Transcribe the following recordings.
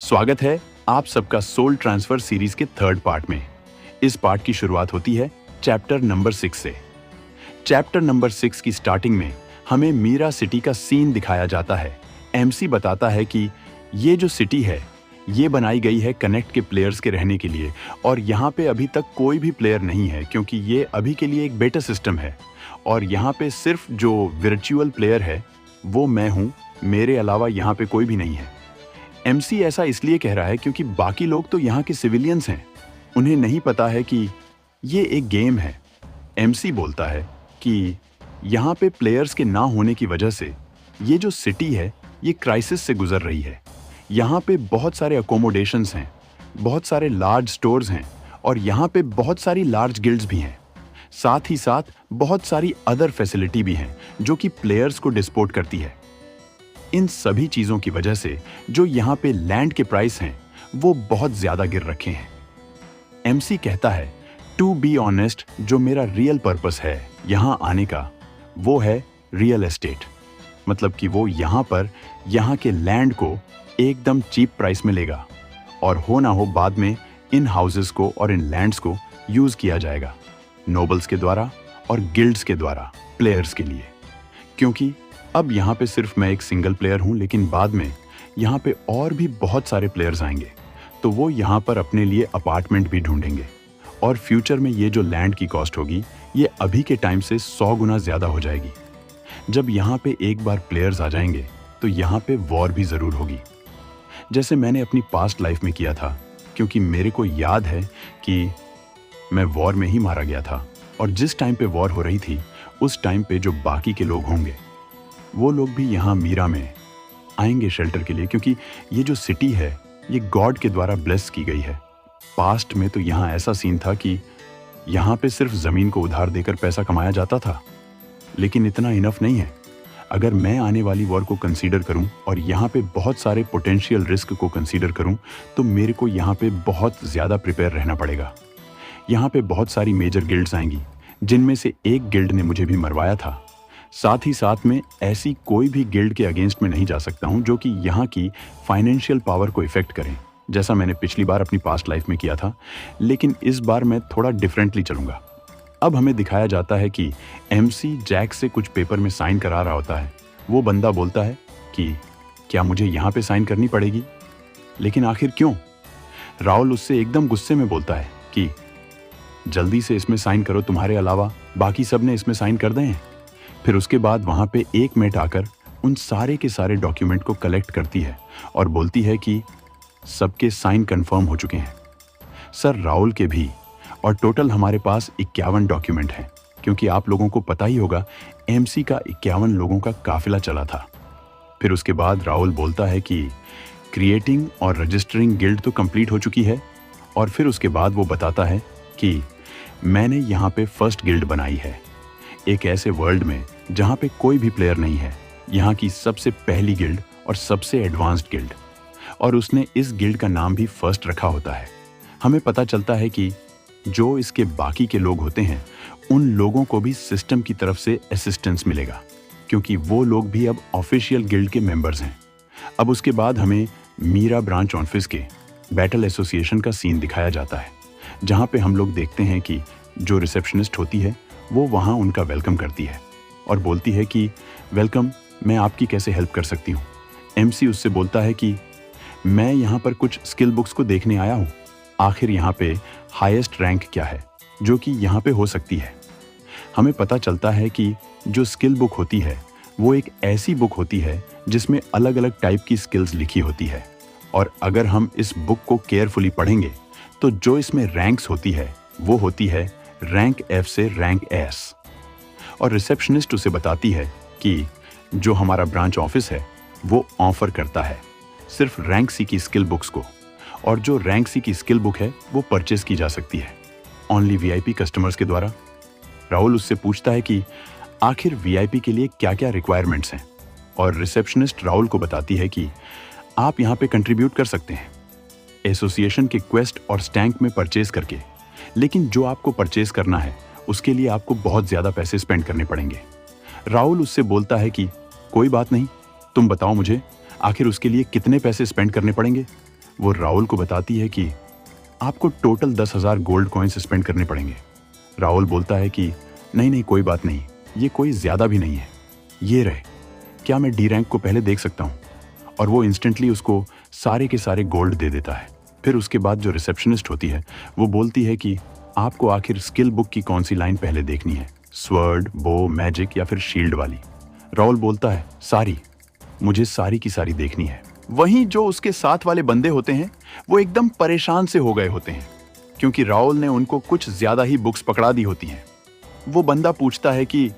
स्वागत है आप सबका सोल ट्रांसफर सीरीज के थर्ड पार्ट में। इस पार्ट की शुरुआत होती है चैप्टर नंबर 6 से। चैप्टर नंबर 6 की स्टार्टिंग में हमें मीरा सिटी का सीन दिखाया जाता है। एमसी बताता है कि ये जो सिटी है ये बनाई गई है कनेक्ट के प्लेयर्स के रहने के लिए, और यहाँ पे अभी तक कोई भी प्लेयर नहीं है क्योंकि ये अभी के लिए एक बेटा सिस्टम है और यहाँ पे सिर्फ जो वर्चुअल प्लेयर है वो मैं हूँ, मेरे अलावा यहाँ पे कोई भी नहीं है। एमसी ऐसा इसलिए कह रहा है क्योंकि बाकी लोग तो यहाँ के सिविलियंस हैं, उन्हें नहीं पता है कि ये एक गेम है। एमसी बोलता है कि यहाँ पे प्लेयर्स के ना होने की वजह से ये जो सिटी है ये क्राइसिस से गुजर रही है। यहाँ पे बहुत सारे अकोमोडेशंस हैं, बहुत सारे लार्ज स्टोर्स हैं और यहाँ पे बहुत सारी लार्ज गिल्ड्स भी हैं। साथ ही साथ बहुत सारी अदर फैसिलिटी भी हैं जो कि प्लेयर्स को डिस्पोर्ट करती है। इन सभी चीजों की वजह से जो यहाँ पे लैंड के प्राइस हैं वो बहुत ज्यादा गिर रखे हैं। एमसी कहता है टू बी ऑनेस्ट, जो मेरा रियल पर्पस है यहाँ आने का वो है रियल एस्टेट। मतलब कि वो यहाँ पर यहाँ के लैंड को एकदम चीप प्राइस में लेगा और हो ना हो बाद में इन हाउसेस को और इन लैंड्स को यूज किया जाएगा नोबल्स के द्वारा और गिल्ड्स के द्वारा प्लेयर्स के लिए। क्योंकि अब यहाँ पे सिर्फ मैं एक सिंगल प्लेयर हूँ, लेकिन बाद में यहाँ पे और भी बहुत सारे प्लेयर्स आएंगे तो वो यहाँ पर अपने लिए अपार्टमेंट भी ढूंढेंगे और फ्यूचर में ये जो लैंड की कॉस्ट होगी ये अभी के टाइम से 100 गुना ज़्यादा हो जाएगी। जब यहाँ पे एक बार प्लेयर्स आ जाएंगे तो यहाँ पे वॉर भी ज़रूर होगी, जैसे मैंने अपनी पास्ट लाइफ में किया था। क्योंकि मेरे को याद है कि मैं वॉर में ही मारा गया था और जिस टाइम पे वॉर हो रही थी उस टाइम पे जो बाकी के लोग होंगे वो लोग भी यहाँ मीरा में आएंगे शेल्टर के लिए, क्योंकि ये जो सिटी है ये गॉड के द्वारा ब्लेस की गई है। पास्ट में तो यहाँ ऐसा सीन था कि यहाँ पे सिर्फ ज़मीन को उधार देकर पैसा कमाया जाता था, लेकिन इतना इनफ नहीं है। अगर मैं आने वाली वॉर को कंसीडर करूं और यहाँ पे बहुत सारे पोटेंशियल रिस्क को कंसीडर करूं तो मेरे को यहाँ पे बहुत ज़्यादा प्रिपेयर रहना पड़ेगा। यहाँ पे बहुत सारी मेजर गिल्ड्स आएंगी जिनमें से एक गिल्ड ने मुझे भी मरवाया था। साथ ही साथ में ऐसी कोई भी गिल्ड के अगेंस्ट में नहीं जा सकता हूं जो कि यहाँ की फाइनेंशियल पावर को इफेक्ट करें, जैसा मैंने पिछली बार अपनी पास्ट लाइफ में किया था। लेकिन इस बार मैं थोड़ा डिफरेंटली चलूंगा। अब हमें दिखाया जाता है कि एमसी जैक से कुछ पेपर में साइन करा रहा होता है। वो बंदा बोलता है कि क्या मुझे यहाँ पे साइन करनी पड़ेगी, लेकिन आखिर क्यों? राहुल उससे एकदम गुस्से में बोलता है कि जल्दी से इसमें साइन करो, तुम्हारे अलावा बाकी सब ने इसमें साइन कर दें हैं। फिर उसके बाद वहाँ पे एक मेट आकर उन सारे के सारे डॉक्यूमेंट को कलेक्ट करती है और बोलती है कि सबके साइन कंफर्म हो चुके हैं, सर राहुल के भी, और टोटल हमारे पास 51 डॉक्यूमेंट हैं। क्योंकि आप लोगों को पता ही होगा एमसी का 51 लोगों का काफिला चला था। फिर उसके बाद राहुल बोलता है कि क्रिएटिंग और रजिस्टरिंग गिल्ड तो कंप्लीट हो चुकी है, और फिर उसके बाद वो बताता है कि मैंने यहाँ पे फर्स्ट गिल्ड बनाई है, एक ऐसे वर्ल्ड में जहाँ पे कोई भी प्लेयर नहीं है, यहाँ की सबसे पहली गिल्ड और सबसे एडवांस्ड गिल्ड, और उसने इस गिल्ड का नाम भी फर्स्ट रखा होता है। हमें पता चलता है कि जो इसके बाकी के लोग होते हैं उन लोगों को भी सिस्टम की तरफ से असिस्टेंस मिलेगा, क्योंकि वो लोग भी अब ऑफिशियल गिल्ड के मेंबर्स हैं। अब उसके बाद हमें मीरा ब्रांच ऑफिस के बैटल एसोसिएशन का सीन दिखाया जाता है, जहाँ पे हम लोग देखते हैं कि जो रिसेप्शनिस्ट होती है वो वहाँ उनका वेलकम करती है और बोलती है कि वेलकम, मैं आपकी कैसे हेल्प कर सकती हूँ। एमसी उससे बोलता है कि मैं यहाँ पर कुछ स्किल बुक्स को देखने आया हूँ, आखिर यहाँ पे हाईएस्ट रैंक क्या है जो कि यहाँ पे हो सकती है। हमें पता चलता है कि जो स्किल बुक होती है वो एक ऐसी बुक होती है जिसमें अलग अलग टाइप की स्किल्स लिखी होती है, और अगर हम इस बुक को केयरफुली पढ़ेंगे तो जो इसमें रैंक्स होती है वो होती है रैंक एफ से रैंक एस। और रिसेप्शनिस्ट उसे बताती है कि जो हमारा ब्रांच ऑफिस है वो ऑफर करता है सिर्फ रैंक सी की स्किल बुक्स को, और जो रैंक सी की स्किल बुक है वो परचेज की जा सकती है ओनली वीआईपी कस्टमर्स के द्वारा। राहुल उससे पूछता है कि आखिर वीआईपी के लिए क्या क्या रिक्वायरमेंट्स हैं, और रिसेप्शनिस्ट राहुल को बताती है कि आप यहाँ पे कंट्रीब्यूट कर सकते हैं एसोसिएशन के क्वेस्ट और स्टैंक में परचेज करके, लेकिन जो आपको परचेज करना है उसके लिए आपको बहुत ज़्यादा पैसे स्पेंड करने पड़ेंगे। राहुल उससे बोलता है कि कोई बात नहीं, तुम बताओ मुझे आखिर उसके लिए कितने पैसे स्पेंड करने पड़ेंगे। वो राहुल को बताती है कि आपको टोटल 10,000 गोल्ड कॉइन्स स्पेंड करने पड़ेंगे। राहुल बोलता है कि नहीं नहीं कोई बात नहीं, ये कोई ज़्यादा भी नहीं है, ये रहे, क्या मैं डी रैंक को पहले देख सकता हूँ? और वो इंस्टेंटली उसको सारे के सारे गोल्ड दे देता है। फिर उसके बाद जो रिसेप्शनिस्ट होती है वो बोलती है कि आपको आखिर स्किल बुक की कौन सी लाइन पहले देखनी है, स्वर्ड, बो, मैजिक या फिर शील्ड वाली? राहुल बोलता है सारी, मुझे सारी की सारी देखनी है। वहीं जो उसके साथ वाले बंदे होते हैं वो एकदम परेशान से हो गए होते हैं क्योंकि राहुल ने उनको कुछ ज्यादा ही बुक्स पकड़ा दी होती हैं। वो बंदा पूछता है कि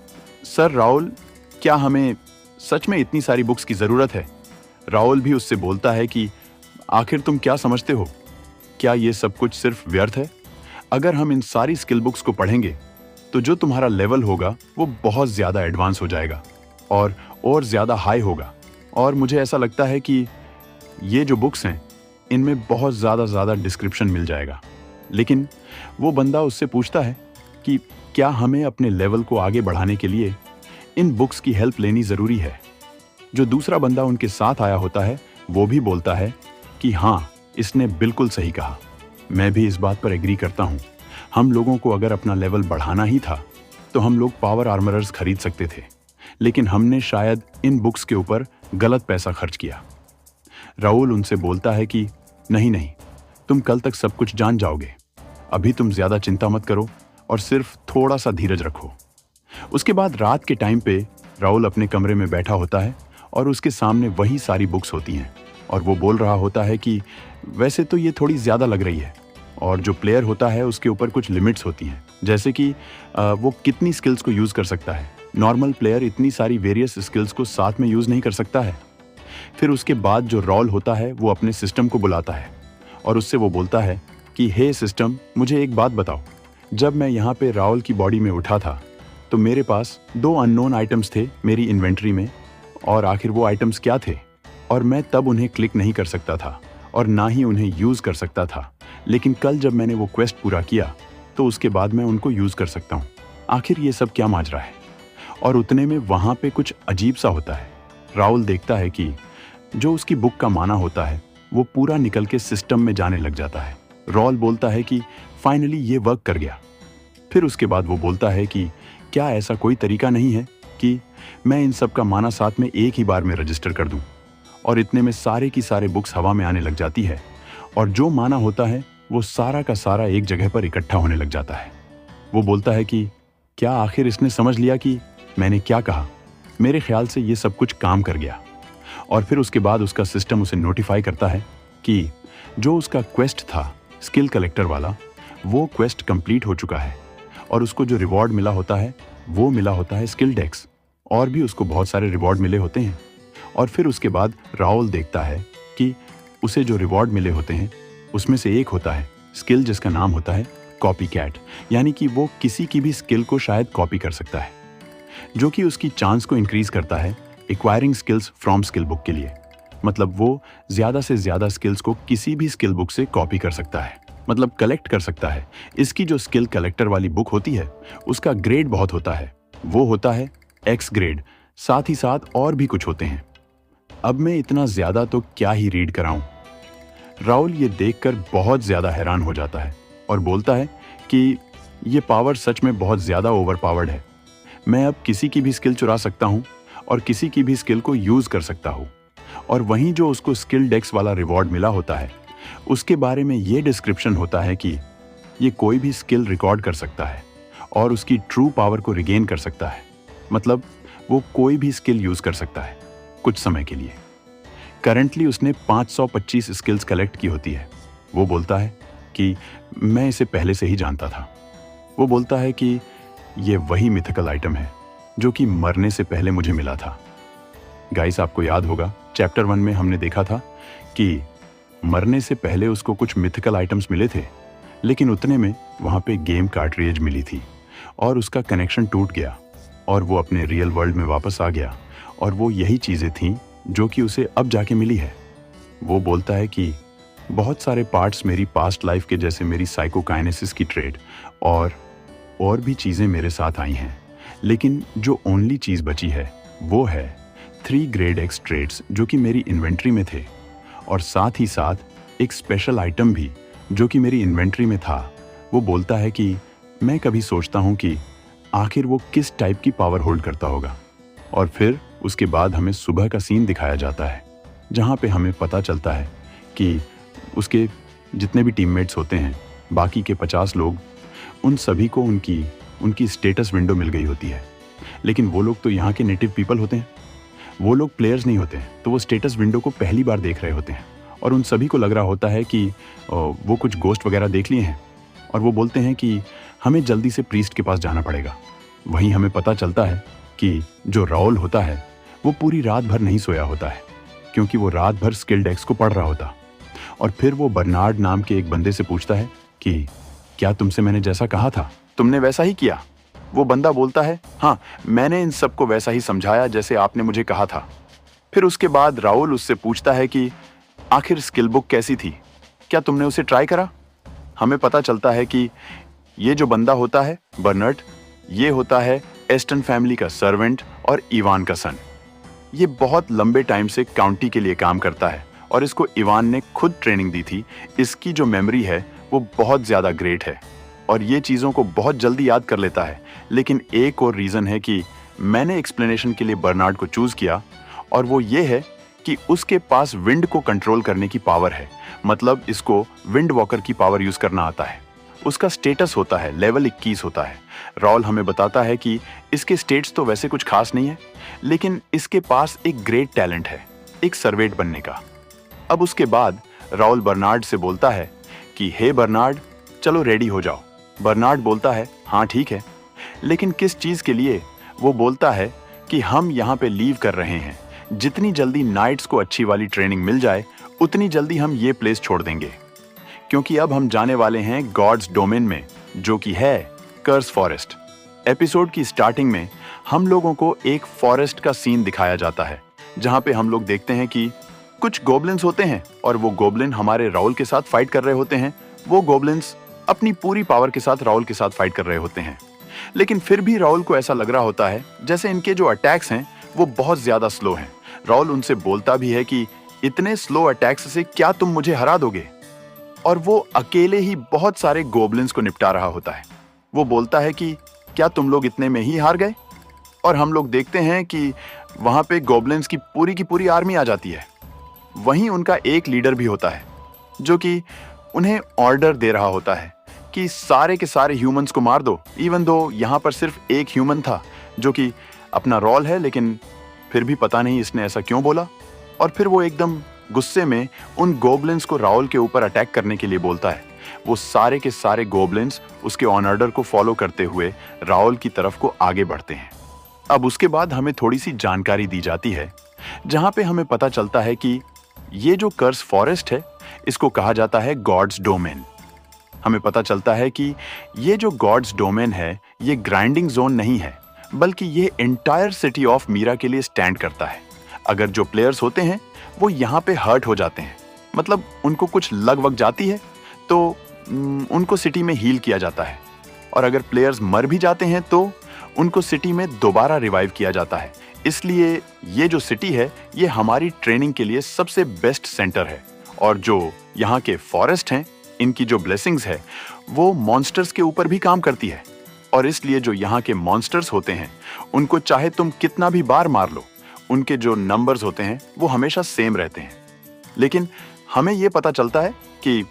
सर राहुल, क्या हमें सच में इतनी सारी बुक्स की जरूरत है? राहुल भी उससे बोलता है कि आखिर तुम क्या समझते हो, क्या ये सब कुछ सिर्फ व्यर्थ है? अगर हम इन सारी स्किल बुक्स को पढ़ेंगे तो जो तुम्हारा लेवल होगा वो बहुत ज्यादा एडवांस हो जाएगा और ज्यादा हाई होगा। और मुझे ऐसा लगता है कि ये जो बुक्स हैं इनमें बहुत ज़्यादा डिस्क्रिप्शन मिल जाएगा। लेकिन वो बंदा उससे पूछता है कि क्या हमें अपने लेवल को आगे बढ़ाने के लिए इन बुक्स की हेल्प लेनी ज़रूरी है? जो दूसरा बंदा उनके साथ आया होता है वो भी बोलता है कि हाँ, इसने बिल्कुल सही कहा, मैं भी इस बात पर एग्री करता हूँ। हम लोगों को अगर अपना लेवल बढ़ाना ही था तो हम लोग पावर आर्मरर्स खरीद सकते थे, लेकिन हमने शायद इन बुक्स के ऊपर गलत पैसा खर्च किया। राहुल उनसे बोलता है कि नहीं नहीं, तुम कल तक सब कुछ जान जाओगे, अभी तुम ज्यादा चिंता मत करो और सिर्फ थोड़ा सा धीरज रखो। उसके बाद रात के टाइम पे राहुल अपने कमरे में बैठा होता है और उसके सामने वही सारी बुक्स होती हैं और वो बोल रहा होता है कि वैसे तो ये थोड़ी ज़्यादा लग रही है और जो प्लेयर होता है उसके ऊपर कुछ लिमिट्स होती हैं, जैसे कि वो कितनी स्किल्स को यूज़ कर सकता है। नॉर्मल प्लेयर इतनी सारी वेरियस स्किल्स को साथ में यूज़ नहीं कर सकता है। फिर उसके बाद जो राहुल होता है वो अपने सिस्टम को बुलाता है और उससे वो बोलता है कि हे सिस्टम, मुझे एक बात बताओ, जब मैं यहाँ पे राहुल की बॉडी में उठा था तो मेरे पास 2 अननोन आइटम्स थे मेरी इन्वेंट्री में, और आखिर वो आइटम्स क्या थे? और मैं तब उन्हें क्लिक नहीं कर सकता था और ना ही उन्हें यूज़ कर सकता था, लेकिन कल जब मैंने वो क्वेस्ट पूरा किया तो उसके बाद मैं उनको यूज़ कर सकता हूँ। आखिर ये सब क्या माजरा है? और उतने में वहाँ पे कुछ अजीब सा होता है। राहुल देखता है कि जो उसकी बुक का माना होता है वो पूरा निकल के सिस्टम में जाने लग जाता है। राहुल बोलता है कि फाइनली ये वर्क कर गया। फिर उसके बाद वो बोलता है कि क्या ऐसा कोई तरीका नहीं है कि मैं इन सब का माना साथ में एक ही बार में रजिस्टर कर दूं? और इतने में सारे की सारे बुक्स हवा में आने लग जाती है और जो माना होता है वो सारा का सारा एक जगह पर इकट्ठा होने लग जाता है। वो बोलता है कि क्या आखिर इसने समझ लिया कि मैंने क्या कहा? मेरे ख्याल से ये सब कुछ काम कर गया। और फिर उसके बाद उसका सिस्टम उसे नोटिफाई करता है कि जो उसका क्वेस्ट था स्किल कलेक्टर वाला, वो क्वेस्ट कंप्लीट हो चुका है और उसको जो रिवॉर्ड मिला होता है वो मिला होता है स्किल डेक्स, और भी उसको बहुत सारे रिवॉर्ड मिले होते हैं। और फिर उसके बाद राहुल देखता है कि उसे जो रिवॉर्ड मिले होते हैं उसमें से एक होता है स्किल जिसका नाम होता है कॉपी कैट, यानी कि वो किसी की भी स्किल को शायद कॉपी कर सकता है, जो कि उसकी चांस को इंक्रीज करता है acquiring skills from skill book के लिए। मतलब वो ज्यादा से ज्यादा स्किल्स को किसी भी स्किल बुक से कॉपी कर सकता है, मतलब कलेक्ट कर सकता है। इसकी जो स्किल कलेक्टर वाली बुक होती है उसका ग्रेड बहुत होता है, वो होता है एक्स ग्रेड, साथ ही साथ और भी कुछ होते हैं। अब मैं इतना ज्यादा तो क्या ही रीड कराऊं। राहुल ये देखकर बहुत ज्यादा हैरान हो जाता है और बोलता है कि ये पावर सच में बहुत ज्यादा ओवर पावर्ड है। मैं अब किसी की भी स्किल चुरा सकता हूं और किसी की भी स्किल को यूज कर सकता हूं। और वहीं जो उसको स्किल डेक्स वाला रिवॉर्ड मिला होता है उसके बारे में ये डिस्क्रिप्शन होता है कि ये कोई भी स्किल रिकॉर्ड कर सकता है और उसकी ट्रू पावर को रिगेन कर सकता है। मतलब वो कोई भी स्किल यूज कर सकता है कुछ समय के लिए। करंटली उसने 525 स्किल्स कलेक्ट की होती है। वो बोलता है कि मैं इसे पहले से ही जानता था। वो बोलता है कि ये वही मिथिकल आइटम है जो कि मरने से पहले मुझे मिला था। गाइस, आपको याद होगा चैप्टर 1 में हमने देखा था कि मरने से पहले उसको कुछ मिथिकल आइटम्स मिले थे, लेकिन उतने में वहाँ पे गेम कार्ट्रिज मिली थी और उसका कनेक्शन टूट गया और वो अपने रियल वर्ल्ड में वापस आ गया और वो यही चीज़ें थीं जो कि उसे अब जाके मिली है। वो बोलता है कि बहुत सारे पार्ट्स मेरी पास्ट लाइफ के, जैसे मेरी साइकोकाइनेसिस की ट्रेड और भी चीज़ें मेरे साथ आई हैं, लेकिन जो ओनली चीज़ बची है वो है 3 ग्रेड एक्स ट्रेड्स जो कि मेरी इन्वेंट्री में थे, और साथ ही साथ एक स्पेशल आइटम भी जो कि मेरी इन्वेंट्री में था, वो बोलता है कि मैं कभी सोचता हूँ कि आखिर वो किस टाइप की पावर होल्ड करता होगा। और फिर उसके बाद हमें सुबह का सीन दिखाया जाता है, जहाँ पे हमें पता चलता है कि उसके जितने भी टीममेट्स होते हैं, बाकी के 50 लोग, उन सभी को उनकी स्टेटस विंडो मिल गई होती है। लेकिन वो लोग तो यहाँ के नेटिव पीपल होते हैं, वो लोग प्लेयर्स नहीं होते हैं, तो वो स्टेटस विंडो को पहली बार देख रहे होते हैं और उन सभी को लग रहा होता है कि वो कुछ गोस्ट वगैरह देख लिए हैं और वो बोलते हैं कि हमें जल्दी से प्रीस्ट के पास जाना पड़ेगा। वहीं हमें पता चलता है कि जो राउल होता है वो पूरी रात भर नहीं सोया होता है, क्योंकि वो रात भर स्किल डेक्स को पढ़ रहा होता। और फिर वो बर्नार्ड नाम के एक बंदे से पूछता है कि क्या तुमसे मैंने जैसा कहा था तुमने वैसा ही किया? वो बंदा बोलता है, हाँ, मैंने इन सबको वैसा ही समझाया जैसे आपने मुझे कहा था। फिर उसके बाद राउल उससे पूछता है कि आखिर स्किल बुक कैसी थी, क्या तुमने उसे ट्राई करा? हमें पता चलता है कि ये जो बंदा होता है बर्नार्ड, ये होता है एस्टन फैमिली का सर्वेंट और इवान का सन। ये बहुत लंबे टाइम से काउंटी के लिए काम करता है और इसको इवान ने खुद ट्रेनिंग दी थी। इसकी जो मेमोरी है वो बहुत ज़्यादा ग्रेट है और ये चीज़ों को बहुत जल्दी याद कर लेता है। लेकिन एक और रीज़न है कि मैंने एक्सप्लेनेशन के लिए बर्नार्ड को चूज़ किया, और वो ये है कि उसके पास विंड को कंट्रोल करने की पावर है। मतलब इसको विंड वॉकर की पावर यूज़ करना आता है। उसका स्टेटस होता है लेवल 21 होता है। राउल हमें बताता है कि इसके स्टेट्स तो वैसे कुछ खास नहीं है, लेकिन इसके पास एक ग्रेट टैलेंट है, एक सर्वेंट बनने का। अब उसके बाद राउल बर्नार्ड से बोलता है कि हे बर्नार्ड, चलो रेडी हो जाओ। बर्नार्ड बोलता है, हाँ ठीक है, लेकिन किस चीज़ के लिए? वो बोलता है कि हम यहाँ पे लीव कर रहे हैं। जितनी जल्दी नाइट्स को अच्छी वाली ट्रेनिंग मिल जाए उतनी जल्दी हम ये प्लेस छोड़ देंगे, क्योंकि अब हम जाने वाले हैं गॉड्स डोमेन में, जो कि है कर्स फॉरेस्ट। एपिसोड की स्टार्टिंग में हम लोगों को एक फॉरेस्ट का सीन दिखाया जाता है, जहाँ पे हम लोग देखते हैं कि कुछ गोब्लिन्स होते हैं और वो गोब्लिन हमारे राउल के साथ फाइट कर रहे होते हैं। वो गोब्लिन्स अपनी पूरी पावर के साथ राउल के साथ फाइट कर रहे होते हैं, लेकिन फिर भी राउल को ऐसा लग रहा होता है जैसे इनके जो अटैक्स हैं वो बहुत ज्यादा स्लो हैं। राउल उनसे बोलता भी है कि इतने स्लो अटैक्स से क्या तुम मुझे हरा दोगे? और वो अकेले ही बहुत सारे गोब्लिन्स को निपटा रहा होता है। वो बोलता है कि क्या तुम लोग इतने में ही हार गए? और हम लोग देखते हैं कि वहां पे गोब्लिन्स की पूरी आर्मी आ जाती है। वहीं उनका एक लीडर भी होता है जो कि उन्हें ऑर्डर दे रहा होता है कि सारे के सारे ह्यूमंस को मार दो। इवन दो यहाँ पर सिर्फ एक ह्यूमन था जो कि अपना रोल है, लेकिन फिर भी पता नहीं इसने ऐसा क्यों बोला। और फिर वो एकदम गुस्से में उन गोब्लिन्स को राउल के ऊपर अटैक करने के लिए बोलता है। वो सारे के सारे गोब्लिन्स उसके ऑन ऑर्डर को फॉलो करते हुए राउल की तरफ को आगे बढ़ते हैं। अब उसके बाद हमें थोड़ी सी जानकारी दी जाती है, जहां पे हमें पता चलता है कि ये जो कर्स फॉरेस्ट है इसको कहा जाता है गॉड्स डोमेन। हमें पता चलता है कि ये जो गॉड्स डोमेन है ये ग्राइंडिंग जोन नहीं है, बल्कि ये एंटायर सिटी ऑफ मीरा के लिए स्टैंड करता है। अगर जो प्लेयर्स होते हैं वो यहाँ पे हर्ट हो जाते हैं, मतलब उनको कुछ लग वग जाती है, तो उनको सिटी में हील किया जाता है। और अगर प्लेयर्स मर भी जाते हैं तो उनको सिटी में दोबारा रिवाइव किया जाता है। इसलिए ये जो सिटी है ये हमारी ट्रेनिंग के लिए सबसे बेस्ट सेंटर है। और जो यहाँ के फॉरेस्ट हैं, इनकी जो ब्लेसिंग्स है वो मॉन्स्टर्स के ऊपर भी काम करती है। और इसलिए जो यहाँ के मॉन्स्टर्स होते हैं उनको चाहे तुम कितना भी बार मार लो, उनके जो नंबर्स होते हैं वो हमेशा सेम रहते हैं। लेकिन हमें ये पता चलता है कि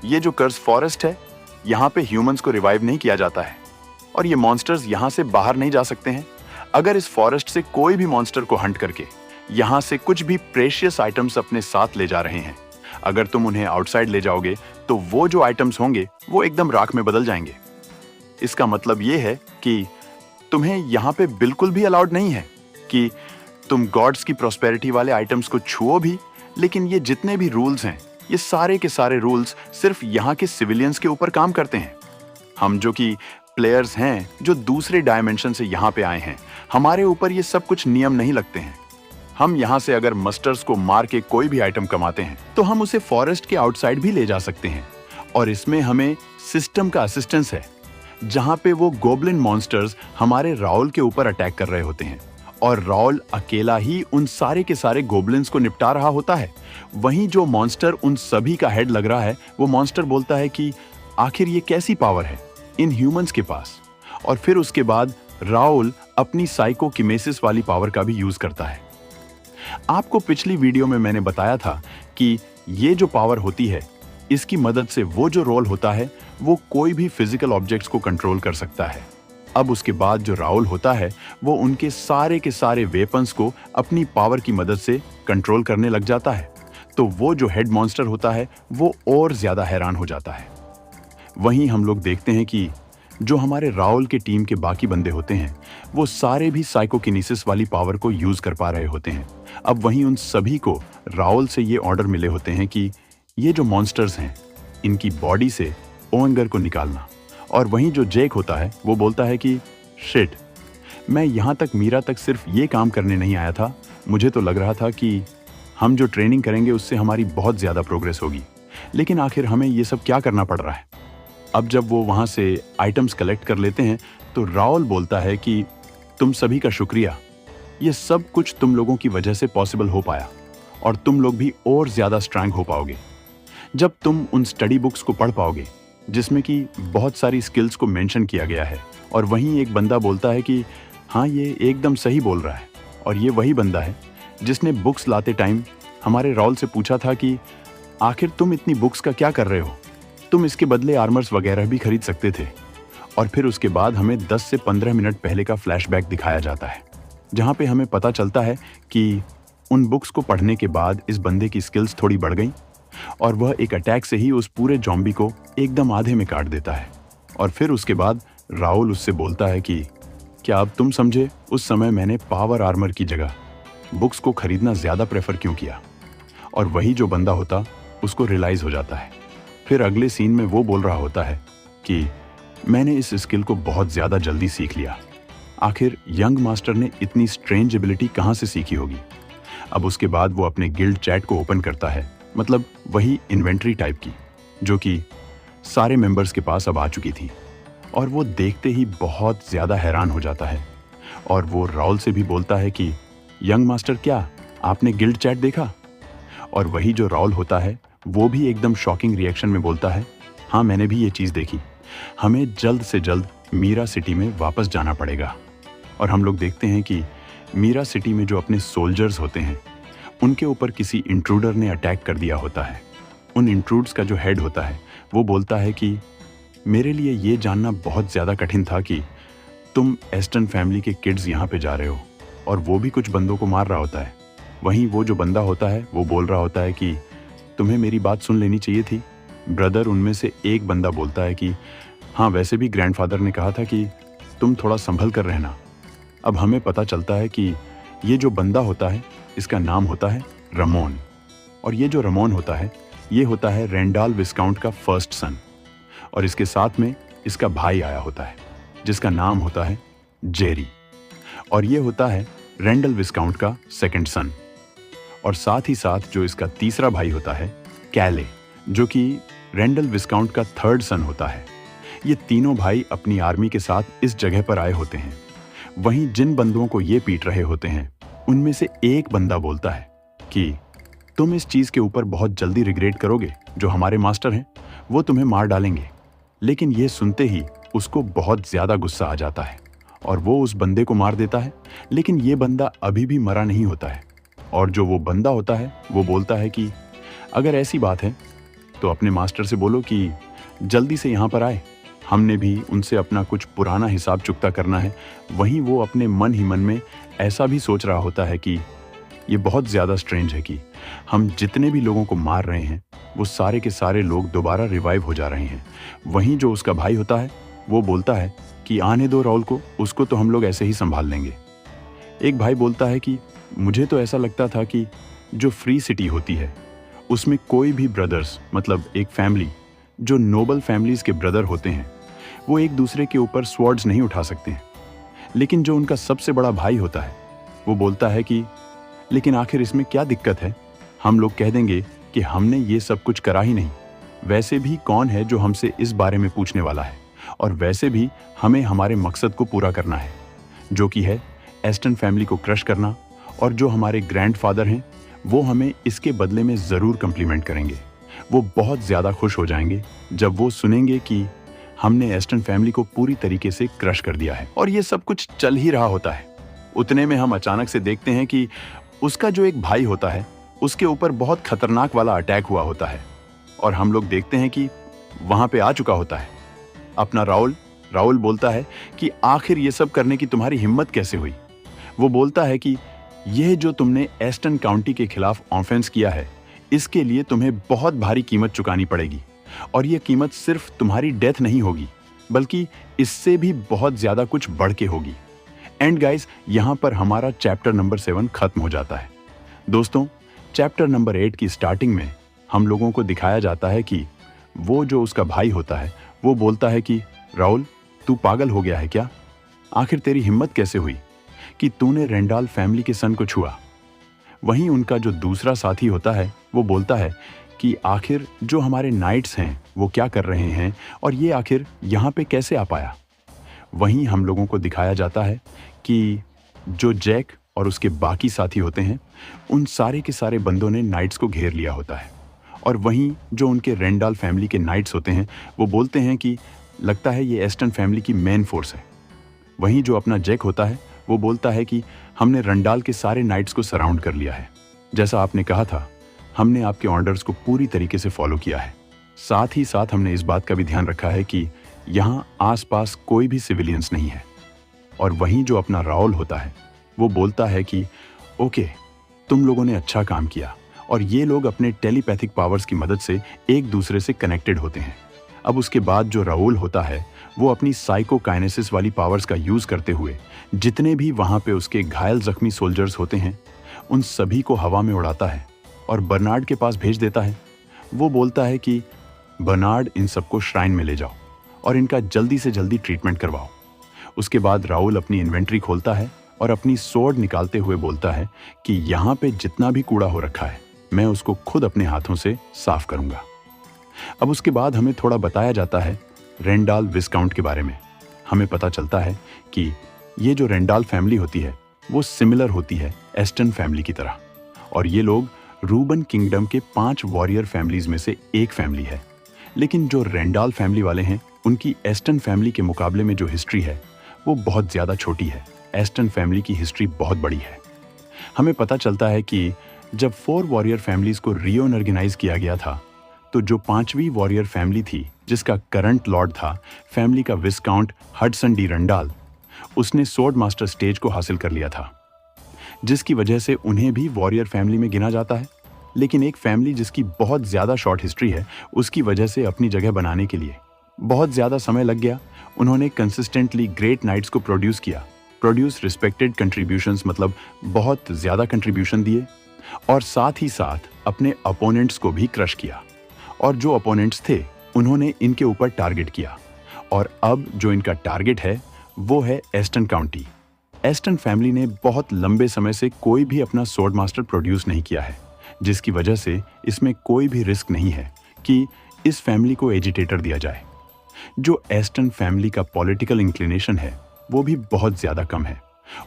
ये जो कर्स फॉरेस्ट है यहाँ पे ह्यूमंस को रिवाइव नहीं किया जाता है और ये मॉन्स्टर्स यहाँ से बाहर नहीं जा सकते हैं। अगर इस फॉरेस्ट से कोई भी मॉन्स्टर को हंट करके यहाँ से कुछ भी प्रेशियस आइटम्स अपने साथ ले जा रहे हैं, अगर तुम उन्हें आउटसाइड ले जाओगे तो वो जो आइटम्स होंगे वो एकदम राख में बदल जाएंगे। इसका मतलब ये है कि तुम्हें यहाँ पे बिल्कुल भी अलाउड नहीं है कि तुम गॉड्स की प्रॉस्पेरिटी वाले आइटम्स को छुओ भी। लेकिन ये जितने भी रूल्स हैं ये सारे के सारे रूल्स सिर्फ यहाँ के सिविलियंस के ऊपर काम करते हैं। हम जो कि प्लेयर्स हैं जो दूसरे डायमेंशन से यहाँ पे आए हैं, हमारे ऊपर ये सब कुछ नियम नहीं लगते हैं। हम यहाँ से अगर मस्टर्स को मार के कोई भी आइटम कमाते हैं तो हम उसे फॉरेस्ट के आउटसाइड भी ले जा सकते हैं। और इसमें हमें सिस्टम का असिस्टेंस है, जहाँ पे वो गोब्लिन मॉन्स्टर्स हमारे राउल के ऊपर अटैक कर रहे होते हैं और राउल अकेला ही उन सारे के सारे गोबलिन्स को निपटा रहा होता है। वहीं जो मॉन्स्टर उन सभी का हेड लग रहा है, वो मॉन्स्टर बोलता है कि आखिर ये कैसी पावर है इन ह्यूमंस के पास। और फिर उसके बाद राउल अपनी साइकोकिनेसिस वाली पावर का भी यूज करता है। आपको पिछली वीडियो में मैंने बताया था कि ये जो पावर होती है, इसकी मदद से वो जो रोल होता है वो कोई भी फिजिकल ऑब्जेक्ट्स को कंट्रोल कर सकता है। अब उसके बाद जो राउल होता है वो उनके सारे के सारे वेपन्स को अपनी पावर की मदद से कंट्रोल करने लग जाता है। तो वो जो हेड मॉन्स्टर होता है वो और ज्यादा हैरान हो जाता है। वहीं हम लोग देखते हैं कि जो हमारे राउल के टीम के बाकी बंदे होते हैं वो सारे भी साइकोकिनेसिस वाली पावर को यूज कर पा रहे होते हैं। अब वहीं उन सभी को राउल से ये ऑर्डर मिले होते हैं कि ये जो मॉन्स्टर्स हैं इनकी बॉडी से ओएंगर को निकालना। और वहीं जो जेक होता है वो बोलता है कि शिट, मैं यहाँ तक मीरा तक सिर्फ ये काम करने नहीं आया था, मुझे तो लग रहा था कि हम जो ट्रेनिंग करेंगे उससे हमारी बहुत ज़्यादा प्रोग्रेस होगी, लेकिन आखिर हमें ये सब क्या करना पड़ रहा है। अब जब वो वहाँ से आइटम्स कलेक्ट कर लेते हैं तो राउल बोलता है कि तुम सभी का शुक्रिया, ये सब कुछ तुम लोगों की वजह से पॉसिबल हो पाया और तुम लोग भी और ज़्यादा स्ट्रांग हो पाओगे जब तुम उन स्टडी बुक्स को पढ़ पाओगे जिसमें कि बहुत सारी स्किल्स को मेंशन किया गया है। और वहीं एक बंदा बोलता है कि हाँ, ये एकदम सही बोल रहा है। और ये वही बंदा है जिसने बुक्स लाते टाइम हमारे राउल से पूछा था कि आखिर तुम इतनी बुक्स का क्या कर रहे हो, तुम इसके बदले आर्मर्स वगैरह भी खरीद सकते थे। और फिर उसके बाद हमें 10 से 15 मिनट पहले का फ्लैशबैक दिखाया जाता है जहाँ पे हमें पता चलता है कि उन बुक्स को पढ़ने के बाद इस बंदे की स्किल्स थोड़ी बढ़ गई और वह एक अटैक से ही उस पूरे जॉम्बी को एकदम आधे में काट देता है। और फिर उसके बाद राउल उससे बोलता है कि क्या अब तुम समझे उस समय मैंने पावर आर्मर की जगह बुक्स को खरीदना ज़्यादा प्रेफर क्यों किया। और वही जो बंदा होता उसको रियलाइज़ हो जाता है। फिर अगले सीन में वो बोल रहा होता है कि मैंने इस स्किल को बहुत ज़्यादा जल्दी सीख लिया, आखिर यंग मास्टर ने इतनी स्ट्रेंज एबिलिटी कहाँ से सीखी होगी। अब उसके बाद वो अपने गिल्ड चैट को ओपन करता है, मतलब वही इन्वेंट्री टाइप की जो कि सारे मेंबर्स के पास अब आ चुकी थी। और वो देखते ही बहुत ज़्यादा हैरान हो जाता है और वो राउल से भी बोलता है कि यंग मास्टर, क्या आपने गिल्ड चैट देखा। और वही जो राउल होता है वो भी एकदम शॉकिंग रिएक्शन में बोलता है, हाँ मैंने भी ये चीज़ देखी, हमें जल्द से जल्द मीरा सिटी में वापस जाना पड़ेगा। और हम लोग देखते हैं कि मीरा सिटी में जो अपने सोल्जर्स होते हैं उनके ऊपर किसी इंट्रूडर ने अटैक कर दिया होता है। उन इंट्रूड्स का जो हेड होता है वो बोलता है कि मेरे लिए ये जानना बहुत ज़्यादा कठिन था कि तुम एस्टन फैमिली के किड्स यहाँ पे जा रहे हो, और वो भी कुछ बंदों को मार रहा होता है। वहीं वो जो बंदा होता है वो बोल रहा होता है कि तुम्हें मेरी बात सुन लेनी चाहिए थी ब्रदर। उनमें से एक बंदा बोलता है कि हाँ, वैसे भी ग्रैंडफादर ने कहा था कि तुम थोड़ा संभल कर रहना। अब हमें पता चलता है कि ये जो बंदा होता है इसका नाम होता है रमोन। और ये जो रमोन होता है ये होता है रेंडाल विस्काउंट का फर्स्ट सन। और इसके साथ में इसका भाई आया होता है जिसका नाम होता है जेरी। और ये होता है रेंडल विस्काउंट का सेकंड सन। और साथ ही साथ जो इसका तीसरा भाई होता है कैले, जो कि रेंडल विस्काउंट का थर्ड सन होता है। ये तीनों भाई अपनी आर्मी के साथ इस जगह पर आए होते हैं। वहीं जिन बंदों को ये पीट रहे होते हैं उनमें से एक बंदा बोलता है कि तुम इस चीज़ के ऊपर बहुत जल्दी रिग्रेट करोगे, जो हमारे मास्टर हैं वो तुम्हें मार डालेंगे। लेकिन ये सुनते ही उसको बहुत ज़्यादा गुस्सा आ जाता है और वो उस बंदे को मार देता है। लेकिन ये बंदा अभी भी मरा नहीं होता है। और जो वो बंदा होता है वो बोलता है कि अगर ऐसी बात है तो अपने मास्टर से बोलो कि जल्दी से यहाँ पर आए, हमने भी उनसे अपना कुछ पुराना हिसाब चुकता करना है। वहीं वो अपने मन ही मन में ऐसा भी सोच रहा होता है कि ये बहुत ज़्यादा स्ट्रेंज है कि हम जितने भी लोगों को मार रहे हैं वो सारे के सारे लोग दोबारा रिवाइव हो जा रहे हैं। वहीं जो उसका भाई होता है वो बोलता है कि आने दो राहुल को, उसको तो हम लोग ऐसे ही संभाल लेंगे। एक भाई बोलता है कि मुझे तो ऐसा लगता था कि जो फ्री सिटी होती है उसमें कोई भी ब्रदर्स, मतलब एक फैमिली जो नोबल फैमिलीज़ के ब्रदर होते हैं, वो एक दूसरे के ऊपर स्वॉर्ड्स नहीं उठा सकते हैं। लेकिन जो उनका सबसे बड़ा भाई होता है वो बोलता है कि लेकिन आखिर इसमें क्या दिक्कत है, हम लोग कह देंगे कि हमने ये सब कुछ करा ही नहीं। वैसे भी कौन है जो हमसे इस बारे में पूछने वाला है, और वैसे भी हमें हमारे मकसद को पूरा करना है जो कि है एस्टन फैमिली को क्रश करना, और जो हमारे ग्रैंडफादर हैं वो हमें इसके बदले में ज़रूर कम्प्लीमेंट करेंगे। वो बहुत ज़्यादा खुश हो जाएंगे जब वो सुनेंगे कि हमने एस्टन फैमिली को पूरी तरीके से क्रश कर दिया है। और ये सब कुछ चल ही रहा होता है, उतने में हम अचानक से देखते हैं कि उसका जो एक भाई होता है उसके ऊपर बहुत खतरनाक वाला अटैक हुआ होता है, और हम लोग देखते हैं कि वहां पे आ चुका होता है अपना राहुल। राहुल बोलता है कि आखिर ये सब करने की तुम्हारी हिम्मत कैसे हुई। वो बोलता है कि यह जो तुमने एस्टन काउंटी के खिलाफ ऑफेंस किया है, इसके लिए तुम्हें बहुत भारी कीमत चुकानी पड़ेगी, और यह कीमत सिर्फ तुम्हारी डेथ नहीं होगी बल्कि इससे भी बहुत ज्यादा कुछ बढ़ के होगी। एंड गाइस, यहां पर हमारा चैप्टर नंबर 7 खत्म हो जाता है। दोस्तों, चैप्टर नंबर 8 की स्टार्टिंग में हम लोगों को दिखाया जाता है कि वो जो उसका भाई होता है वो बोलता है कि राहुल, तू पागल हो गया है क्या? आखिर तेरी हिम्मत कैसे हुई कि तूने रेंडाल फैमिली के सन को छुआ? वहीं उनका जो दूसरा साथी होता है वो बोलता है कि आखिर जो हमारे नाइट्स हैं वो क्या कर रहे हैं, और ये आखिर यहाँ पे कैसे आ पाया? वहीं हम लोगों को दिखाया जाता है कि जो जैक और उसके बाकी साथी होते हैं, उन सारे के सारे बंदों ने नाइट्स को घेर लिया होता है। और वहीं जो उनके रेंडाल फैमिली के नाइट्स होते हैं वो बोलते हैं कि लगता है ये एस्टन फैमिली की मेन फोर्स है। वहीं जो अपना जैक होता है वो बोलता है कि हमने रेंडाल के सारे नाइट्स को सराउंड कर लिया है। जैसा आपने कहा था, हमने आपके ऑर्डर्स को पूरी तरीके से फॉलो किया है। साथ ही साथ हमने इस बात का भी ध्यान रखा है कि यहाँ आसपास कोई भी सिविलियंस नहीं है। और वहीं जो अपना राहुल होता है वो बोलता है कि ओके, तुम लोगों ने अच्छा काम किया, और ये लोग अपने टेलीपैथिक पावर्स की मदद से एक दूसरे से कनेक्टेड होते हैं। अब उसके बाद जो राहुल होता है वो अपनी साइकोकाइनेसिस वाली पावर्स का यूज करते हुए जितने भी वहां पे उसके घायल जख्मी सोल्जर्स होते हैं उन सभी को हवा में उड़ाता है और बर्नार्ड के पास भेज देता है। वो बोलता है कि बर्नार्ड, इन सबको श्राइन में ले जाओ और इनका जल्दी से जल्दी ट्रीटमेंट करवाओ। उसके बाद राहुल अपनी इन्वेंट्री खोलता है और अपनी सोर्ड निकालते हुए बोलता है कि यहाँ पे जितना भी कूड़ा हो रखा है मैं उसको खुद अपने हाथों से साफ करूंगा। अब उसके बाद हमें थोड़ा बताया जाता है रेंडाल विस्काउंट के बारे में। हमें पता चलता है कि ये जो रेंडाल फैमिली होती है वो सिमिलर होती है एस्टन फैमिली की तरह, और ये लोग रूबन किंगडम के 5 वॉरियर फैमिलीज में से एक फैमिली है। लेकिन जो रेंडाल फैमिली वाले हैं उनकी एस्टन फैमिली के मुकाबले में जो हिस्ट्री है वो बहुत ज़्यादा छोटी है। एस्टन फैमिली की हिस्ट्री बहुत बड़ी है। हमें पता चलता है कि जब 4 वॉरियर फैमिलीज को रीऑर्गेनाइज किया गया था तो जो 5वीं वॉरियर फैमिली थी जिसका करंट लॉर्ड था फैमिली का विस्काउंट हडसन डी रेंडाल, उसने सोर्ड मास्टर स्टेज को हासिल कर लिया था, जिसकी वजह से उन्हें भी वॉरियर फैमिली में गिना जाता है। लेकिन एक फैमिली जिसकी बहुत ज़्यादा शॉर्ट हिस्ट्री है उसकी वजह से अपनी जगह बनाने के लिए बहुत ज़्यादा समय लग गया। उन्होंने कंसिस्टेंटली ग्रेट नाइट्स को प्रोड्यूस रिस्पेक्टेड कंट्रीब्यूशंस, मतलब बहुत ज़्यादा कंट्रीब्यूशन दिए, और साथ ही साथ अपने अपोनेंट्स को भी क्रश किया। और जो अपोनेंट्स थे उन्होंने इनके ऊपर टारगेट किया, और अब जो इनका टारगेट है वो है एस्टन काउंटी। एस्टन फैमिली ने बहुत लंबे समय से कोई भी अपना सोर्ड मास्टर प्रोड्यूस नहीं किया है, जिसकी वजह से इसमें कोई भी रिस्क नहीं है कि इस फैमिली को एजिटेटर दिया जाए। जो एस्टन फैमिली का पॉलिटिकल इंक्लिनेशन है वो भी बहुत ज़्यादा कम है,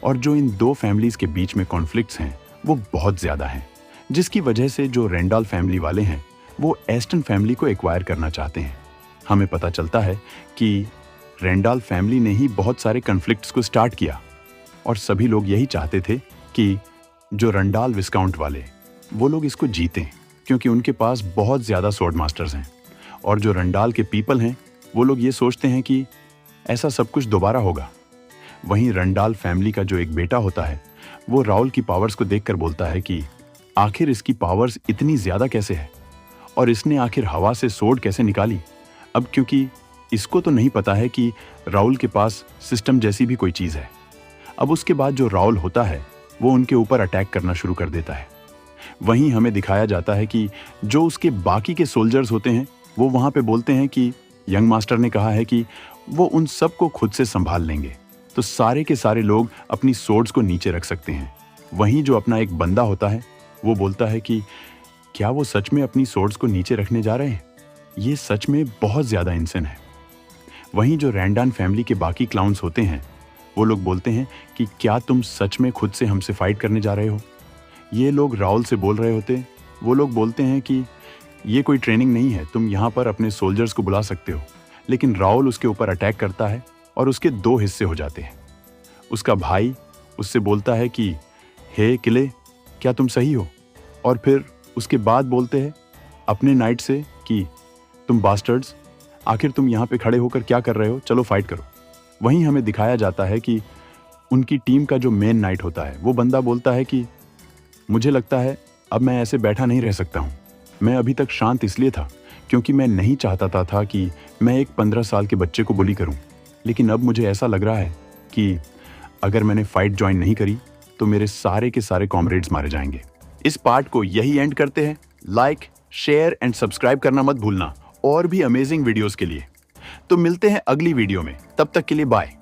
और जो इन 2 फैमिलीज के बीच में कॉन्फ्लिक्ट्स हैं वो बहुत ज़्यादा हैं, जिसकी वजह से जो रेंडाल फैमिली वाले हैं वो एस्टन फैमिली को एक्वायर करना चाहते हैं। हमें पता चलता है कि रेंडाल फैमिली ने ही बहुत सारे कॉन्फ्लिक्ट्स को स्टार्ट किया, और सभी लोग यही चाहते थे कि जो रेंडाल विस्काउंट वाले वो लोग इसको जीतें, क्योंकि उनके पास बहुत ज़्यादा सोर्ड मास्टर्स हैं, और जो रेंडाल के पीपल हैं वो लोग ये सोचते हैं कि ऐसा सब कुछ दोबारा होगा। वहीं रेंडाल फैमिली का जो एक बेटा होता है वो राहुल की पावर्स को देखकर बोलता है कि आखिर इसकी पावर्स इतनी ज़्यादा कैसे है, और इसने आखिर हवा से सोर्ड कैसे निकाली। अब क्योंकि इसको तो नहीं पता है कि राहुल के पास सिस्टम जैसी भी कोई चीज़ है। अब उसके बाद जो राहुल होता है वो उनके ऊपर अटैक करना शुरू कर देता है। वहीं हमें दिखाया जाता है कि जो उसके बाकी के सोल्जर्स होते हैं वो वहाँ पे बोलते हैं कि यंग मास्टर ने कहा है कि वो उन सब को खुद से संभाल लेंगे, तो सारे के सारे लोग अपनी सोर्ड्स को नीचे रख सकते हैं। वहीं जो अपना एक बंदा होता है वो बोलता है कि क्या वो सच में अपनी सोर्ड्स को नीचे रखने जा रहे हैं? ये सच में बहुत ज़्यादा इंसान है। वहीं जो रैंडान फैमिली के बाकी क्लाउन्स होते हैं वो लोग बोलते हैं कि क्या तुम सच में खुद से हमसे फाइट करने जा रहे हो। ये लोग राहुल से बोल रहे होते। वो लोग बोलते हैं कि ये कोई ट्रेनिंग नहीं है, तुम यहाँ पर अपने सोल्जर्स को बुला सकते हो। लेकिन राहुल उसके ऊपर अटैक करता है और उसके दो हिस्से हो जाते हैं। उसका भाई उससे बोलता है कि हे किले, क्या तुम सही हो? और फिर उसके बाद बोलते हैं अपने नाइट से कि तुम बास्टर्ड्स, आखिर तुम यहाँ पे खड़े होकर क्या कर रहे हो, चलो फाइट करो। वहीं हमें दिखाया जाता है कि उनकी टीम का जो मेन नाइट होता है, वो बंदा बोलता है कि मुझे लगता है अब मैं ऐसे बैठा नहीं रह सकता हूँ। मैं अभी तक शांत इसलिए था क्योंकि मैं नहीं चाहता था कि मैं एक 15 साल के बच्चे को बुली करूँ। लेकिन अब मुझे ऐसा लग रहा है कि अगर मैंने फाइट ज्वाइन नहीं करी तो मेरे सारे के सारे कॉमरेड्स मारे जाएंगे। इस पार्ट को यही एंड करते हैं। लाइक, शेयर एंड सब्सक्राइब करना मत भूलना और भी अमेजिंग वीडियोस के लिए। तो मिलते हैं अगली वीडियो में, तब तक के लिए बाय।